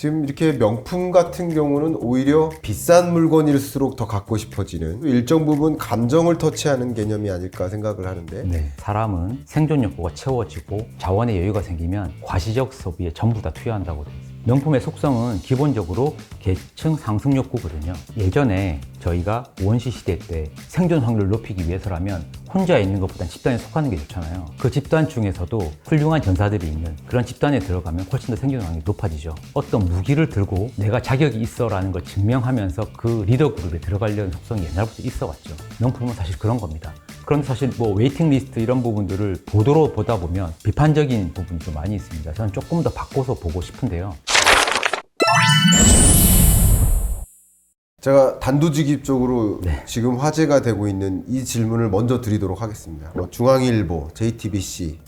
지금 이렇게 명품 같은 경우는 오히려 비싼 물건일수록 더 갖고 싶어지는 일정 부분 감정을 터치하는 개념이 아닐까 생각을 하는데 네. 사람은 생존 욕구가 채워지고 자원의 여유가 생기면 과시적 소비에 전부 다 투여한다고 되어 있습니다. 명품의 속성은 기본적으로 계층 상승 욕구거든요. 예전에 저희가 원시 시대 때 생존 확률을 높이기 위해서라면 혼자 있는 것보단 집단에 속하는 게 좋잖아요. 그 집단 중에서도 훌륭한 전사들이 있는 그런 집단에 들어가면 훨씬 더 생존 확률이 높아지죠. 어떤 무기를 들고 내가 자격이 있어라는 걸 증명하면서 그 리더 그룹에 들어가려는 속성이 옛날부터 있어 왔죠. 명품은 사실 그런 겁니다. 그런데 사실 뭐 웨이팅 리스트 이런 부분들을 보도로 보다 보면 비판적인 부분이 좀 많이 있습니다. 저는 조금 더 바꿔서 보고 싶은데요. 제가 단도직입적으로 지금 화제가 되고 있는 이 질문을 먼저 드리도록 하겠습니다. 중앙일보, JTBC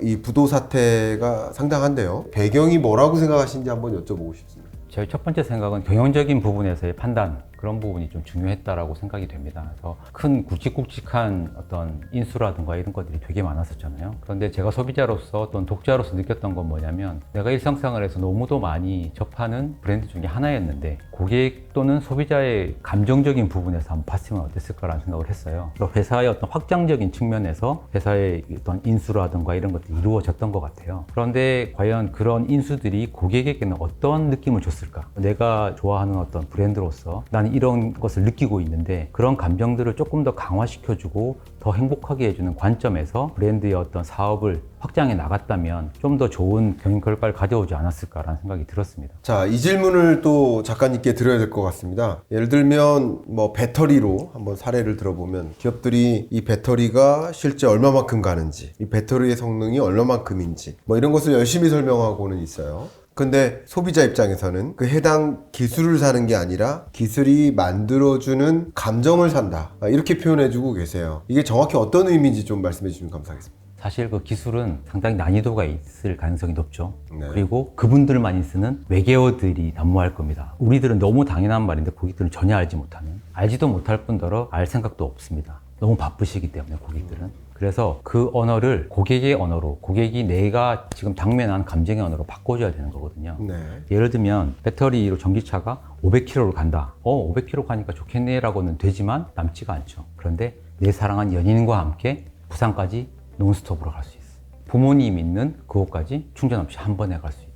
이 부도 사태가 상당한데요. 배경이 뭐라고 생각하시는지 한번 여쭤보고 싶습니다. 저희 첫 번째 생각은 경영적인 부분에서의 판단, 그런 부분이 좀 중요했다라고 생각이 됩니다. 그래서 큰 굵직굵직한 어떤 인수라든가 이런 것들이 되게 많았었잖아요. 그런데 제가 소비자로서 또는 독자로서 느꼈던 건 뭐냐면 내가 일상생활에서 너무도 많이 접하는 브랜드 중에 하나였는데 고객 또는 소비자의 감정적인 부분에서 한번 봤으면 어땠을까라는 생각을 했어요. 그래서 회사의 어떤 확장적인 측면에서 회사의 어떤 인수라든가 이런 것들이 이루어졌던 것 같아요. 그런데 과연 그런 인수들이 고객에게는 어떤 느낌을 줬을까? 내가 좋아하는 어떤 브랜드로서 나는 이런 것을 느끼고 있는데 그런 감정들을 조금 더 강화시켜주고 더 행복하게 해주는 관점에서 브랜드의 어떤 사업을 확장해 나갔다면 좀 더 좋은 경영 결과를 가져오지 않았을까라는 생각이 들었습니다. 자, 이 질문을 또 작가님께 드려야 될 것 같습니다. 예를 들면 뭐 배터리로 한번 사례를 들어보면 기업들이 이 배터리가 실제 얼마만큼 가는지, 이 배터리의 성능이 얼마만큼인지 뭐 이런 것을 열심히 설명하고는 있어요. 근데 소비자 입장에서는 그 해당 기술을 사는 게 아니라 기술이 만들어주는 감정을 산다, 이렇게 표현해주고 계세요. 이게 정확히 어떤 의미인지 좀 말씀해 주시면 감사하겠습니다. 사실 그 기술은 상당히 난이도가 있을 가능성이 높죠. 네. 그리고 그분들만이 쓰는 외계어들이 난무할 겁니다. 우리들은 너무 당연한 말인데 고객들은 전혀 알지 못하는, 알지도 못할 뿐더러 알 생각도 없습니다. 너무 바쁘시기 때문에 고객들은. 그래서 그 언어를 고객의 언어로, 고객이 내가 지금 당면한 감정의 언어로 바꿔줘야 되는 거거든요. 네. 예를 들면 배터리로 전기차가 500km를 간다. 500km 가니까 좋겠네 라고는 되지만 남지가 않죠. 그런데 내 사랑한 연인과 함께 부산까지 논스톱으로 갈 수 있어. 부모님 있는 그곳까지 충전 없이 한 번에 갈 수 있어.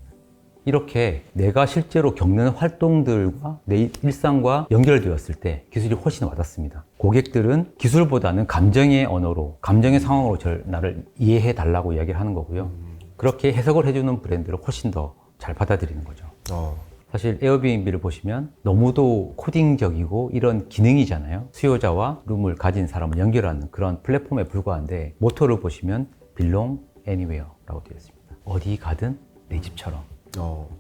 이렇게 내가 실제로 겪는 활동들과 내 일상과 연결되었을 때 기술이 훨씬 와닿습니다. 고객들은 기술보다는 감정의 언어로, 감정의 상황으로 나를 이해해 달라고 이야기를 하는 거고요. 그렇게 해석을 해주는 브랜드를 훨씬 더 잘 받아들이는 거죠. 사실 에어비앤비를 보시면 너무도 코딩적이고 이런 기능이잖아요. 수요자와 룸을 가진 사람을 연결하는 그런 플랫폼에 불과한데 모토를 보시면 belong anywhere라고 되어 있습니다. 어디 가든 내 집처럼.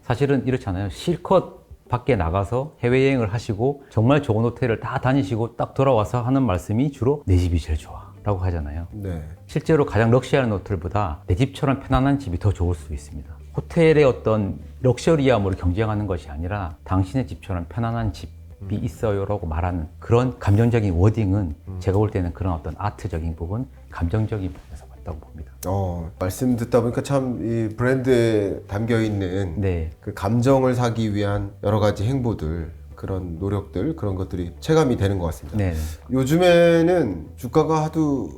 사실은 이렇잖아요. 실컷 밖에 나가서 해외여행을 하시고 정말 좋은 호텔을 다 다니시고 딱 돌아와서 하는 말씀이 주로 내 집이 제일 좋아 라고 하잖아요. 네. 실제로 가장 럭셔리한 호텔보다 내 집처럼 편안한 집이 더 좋을 수 있습니다. 호텔의 어떤 럭셔리함으로 경쟁하는 것이 아니라 당신의 집처럼 편안한 집이 있어요 라고 말하는 그런 감정적인 워딩은 제가 볼 때는 그런 어떤 아트적인 부분, 감정적인 부분에서 봤다고 봅니다. 말씀 듣다 보니까 참 이 브랜드에 담겨 있는 네. 그 감정을 사기 위한 여러 가지 행보들, 그런 노력들, 그런 것들이 체감이 되는 것 같습니다. 네. 요즘에는 주가가 하도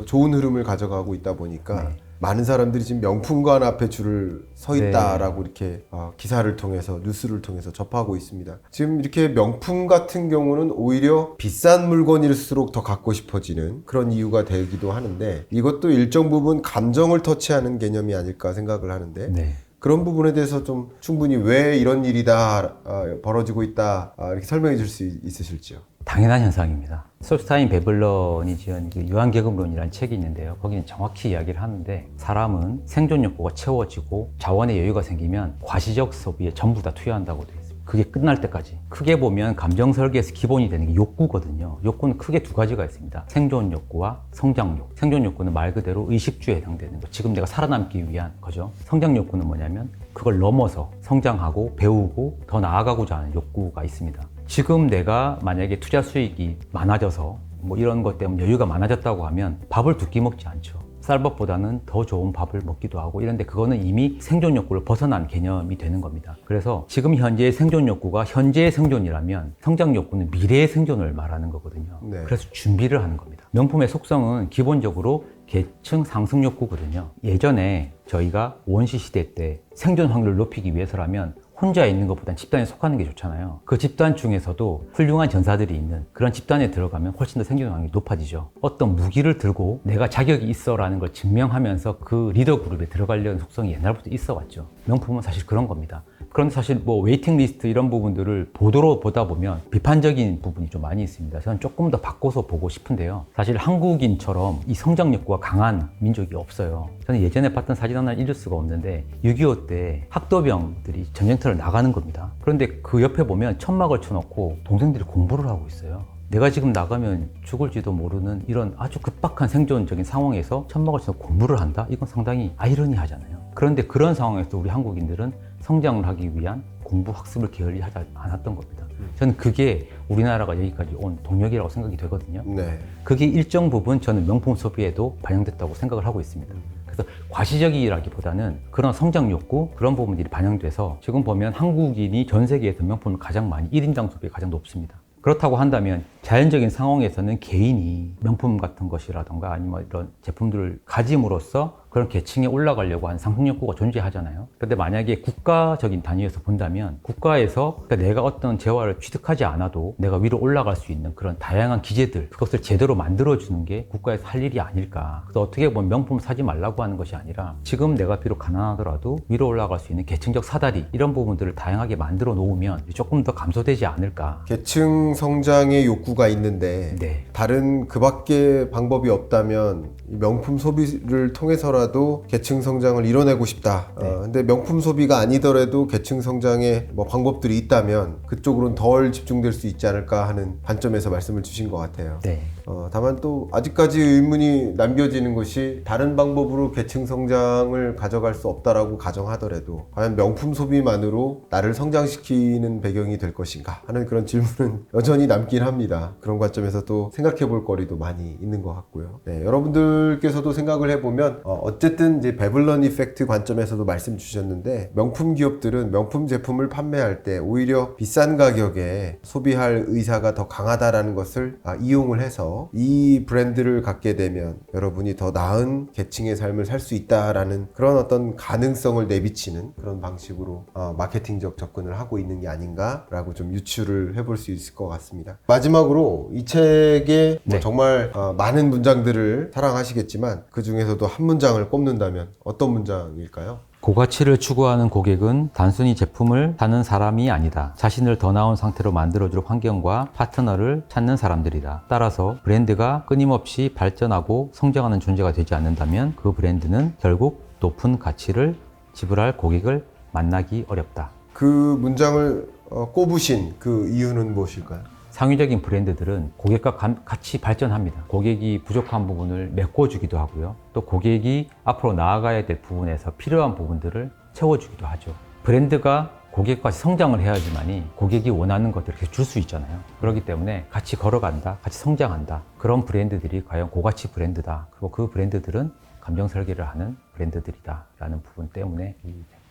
좋은 흐름을 가져가고 있다 보니까 많은 사람들이 지금 명품관 앞에 줄을 서 있다라고 이렇게 기사를 통해서, 뉴스를 통해서 접하고 있습니다. 지금 이렇게 명품 같은 경우는 오히려 비싼 물건일수록 더 갖고 싶어지는 그런 이유가 되기도 하는데 이것도 일정 부분 감정을 터치하는 개념이 아닐까 생각을 하는데 그런 부분에 대해서 좀 충분히 왜 이런 일이 다 벌어지고 있다 이렇게 설명해 줄 수 있으실지요? 당연한 현상입니다. 솔스타인 베블런이 지은 유한계급론이라는 책이 있는데요. 거기는 정확히 이야기를 하는데 사람은 생존 욕구가 채워지고 자원의 여유가 생기면 과시적 소비에 전부 다 투여한다고 되어 있습니다. 그게 끝날 때까지. 크게 보면 감정 설계에서 기본이 되는 게 욕구거든요. 욕구는 크게 두 가지가 있습니다. 생존 욕구와 성장 욕구. 생존 욕구는 말 그대로 의식주에 해당되는 거. 지금 내가 살아남기 위한 거죠. 성장 욕구는 뭐냐면 그걸 넘어서 성장하고 배우고 더 나아가고자 하는 욕구가 있습니다. 지금 내가 만약에 투자 수익이 많아져서 뭐 이런 것 때문에 여유가 많아졌다고 하면 밥을 두 끼 먹지 않죠. 쌀밥보다는 더 좋은 밥을 먹기도 하고 이런데 그거는 이미 생존 욕구를 벗어난 개념이 되는 겁니다. 그래서 지금 현재의 생존 욕구가 현재의 생존이라면 성장 욕구는 미래의 생존을 말하는 거거든요. 네. 그래서 준비를 하는 겁니다. 명품의 속성은 기본적으로 계층 상승 욕구거든요. 예전에 저희가 원시 시대 때 생존 확률을 높이기 위해서라면 혼자 있는 것보단 집단에 속하는 게 좋잖아요. 그 집단 중에서도 훌륭한 전사들이 있는 그런 집단에 들어가면 훨씬 더 생존 확률이 높아지죠. 어떤 무기를 들고 내가 자격이 있어라는 걸 증명하면서 그 리더 그룹에 들어가려는 속성이 옛날부터 있어 왔죠. 명품은 사실 그런 겁니다. 그런데 사실 뭐 웨이팅 리스트 이런 부분들을 보도로 보다 보면 비판적인 부분이 좀 많이 있습니다. 저는 조금 더 바꿔서 보고 싶은데요. 사실 한국인처럼 이 성장 욕구가 강한 민족이 없어요. 저는 예전에 봤던 사진 하나 잊을 수가 없는데 6.25 때 학도병들이 전쟁터를 나가는 겁니다. 그런데 그 옆에 보면 천막을 쳐놓고 동생들이 공부를 하고 있어요. 내가 지금 나가면 죽을지도 모르는 이런 아주 급박한 생존적인 상황에서 천막을 쳐놓고 공부를 한다? 이건 상당히 아이러니하잖아요. 그런데 그런 상황에서 우리 한국인들은 성장을 하기 위한 공부 학습을 게을리하지 않았던 겁니다. 저는 그게 우리나라가 여기까지 온 동력이라고 생각이 되거든요. 네. 그게 일정 부분 저는 명품 소비에도 반영됐다고 생각을 하고 있습니다. 그래서 과시적이라기보다는 그런 성장 욕구 그런 부분들이 반영돼서 지금 보면 한국인이 전 세계에서 명품을 가장 많이 1인당 소비가 가장 높습니다. 그렇다고 한다면 자연적인 상황에서는 개인이 명품 같은 것이라던가 아니면 이런 제품들을 가짐으로써 그런 계층에 올라가려고 하는 상승 욕구가 존재하잖아요. 그런데 만약에 국가적인 단위에서 본다면 국가에서 그러니까 내가 어떤 재화를 취득하지 않아도 내가 위로 올라갈 수 있는 그런 다양한 기제들 그것을 제대로 만들어주는 게 국가에서 할 일이 아닐까. 그래서 어떻게 보면 명품 사지 말라고 하는 것이 아니라 지금 내가 비록 가난하더라도 위로 올라갈 수 있는 계층적 사다리 이런 부분들을 다양하게 만들어 놓으면 조금 더 감소되지 않을까. 계층 성장의 욕구가 있는데 네. 다른 그 밖에 방법이 없다면 이 명품 소비를 통해서라도 계층 성장을 이뤄내고 싶다. 네. 근데 명품 소비가 아니더라도 계층 성장의 뭐 방법들이 있다면 그쪽으로는 덜 집중될 수 있지 않을까 하는 관점에서 말씀을 주신 것 같아요. 네. 다만 또 아직까지 의문이 남겨지는 것이 다른 방법으로 계층 성장을 가져갈 수 없다라고 가정하더라도 과연 명품 소비만으로 나를 성장시키는 배경이 될 것인가 하는 그런 질문은 여전히 남긴 합니다. 그런 관점에서 또 생각해 볼 거리도 많이 있는 것 같고요. 네, 여러분들께서도 생각을 해보면 어쨌든 이제 베블런 이펙트 관점에서도 말씀 주셨는데 명품 기업들은 명품 제품을 판매할 때 오히려 비싼 가격에 소비할 의사가 더 강하다라는 것을 이용을 해서 이 브랜드를 갖게 되면 여러분이 더 나은 계층의 삶을 살 수 있다라는 그런 어떤 가능성을 내비치는 그런 방식으로 마케팅적 접근을 하고 있는 게 아닌가라고 좀 유추를 해볼 수 있을 것 같습니다. 마지막으로 이 책에 네. 정말 많은 문장들을 사랑하시겠지만 그 중에서도 한 문장을 꼽는다면 어떤 문장일까요? 고가치를 추구하는 고객은 단순히 제품을 사는 사람이 아니다. 자신을 더 나은 상태로 만들어줄 환경과 파트너를 찾는 사람들이다. 따라서 브랜드가 끊임없이 발전하고 성장하는 존재가 되지 않는다면 그 브랜드는 결국 높은 가치를 지불할 고객을 만나기 어렵다. 그 문장을 꼽으신 그 이유는 무엇일까요? 상위적인 브랜드들은 고객과 같이 발전합니다. 고객이 부족한 부분을 메꿔주기도 하고요. 또 고객이 앞으로 나아가야 될 부분에서 필요한 부분들을 채워주기도 하죠. 브랜드가 고객과 성장을 해야지만이 고객이 원하는 것들을 줄 수 있잖아요. 그렇기 때문에 같이 걸어간다, 같이 성장한다. 그런 브랜드들이 과연 고가치 브랜드다. 그리고 그 브랜드들은 감정 설계를 하는 브랜드들이다. 라는 부분 때문에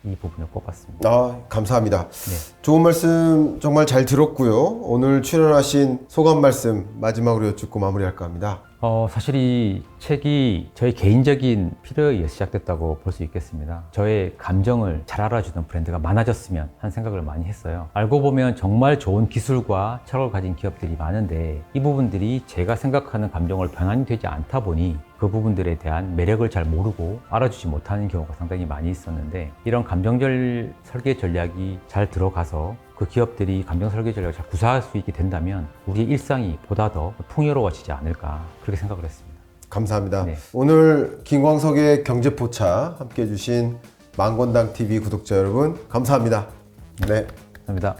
이 부분을 꼽았습니다. 감사합니다. 네. 좋은 말씀 정말 잘 들었고요. 오늘 출연하신 소감 말씀 마지막으로 여쭙고 마무리할까 합니다. 사실 이 책이 저의 개인적인 필요에 의해 시작됐다고 볼 수 있겠습니다. 저의 감정을 잘 알아주는 브랜드가 많아졌으면 하는 생각을 많이 했어요. 알고 보면 정말 좋은 기술과 철학을 가진 기업들이 많은데 이 부분들이 제가 생각하는 감정을 변환이 되지 않다 보니 그 부분들에 대한 매력을 잘 모르고 알아주지 못하는 경우가 상당히 많이 있었는데 이런 감정절 설계 전략이 잘 들어가서 그 기업들이 감정 설계 전략을 잘 구사할 수 있게 된다면 우리의 일상이 보다 더 풍요로워지지 않을까 그렇게 생각을 했습니다. 감사합니다. 네. 오늘 김광석의 경제포차 함께 해주신 망건당TV 구독자 여러분 감사합니다. 네. 감사합니다.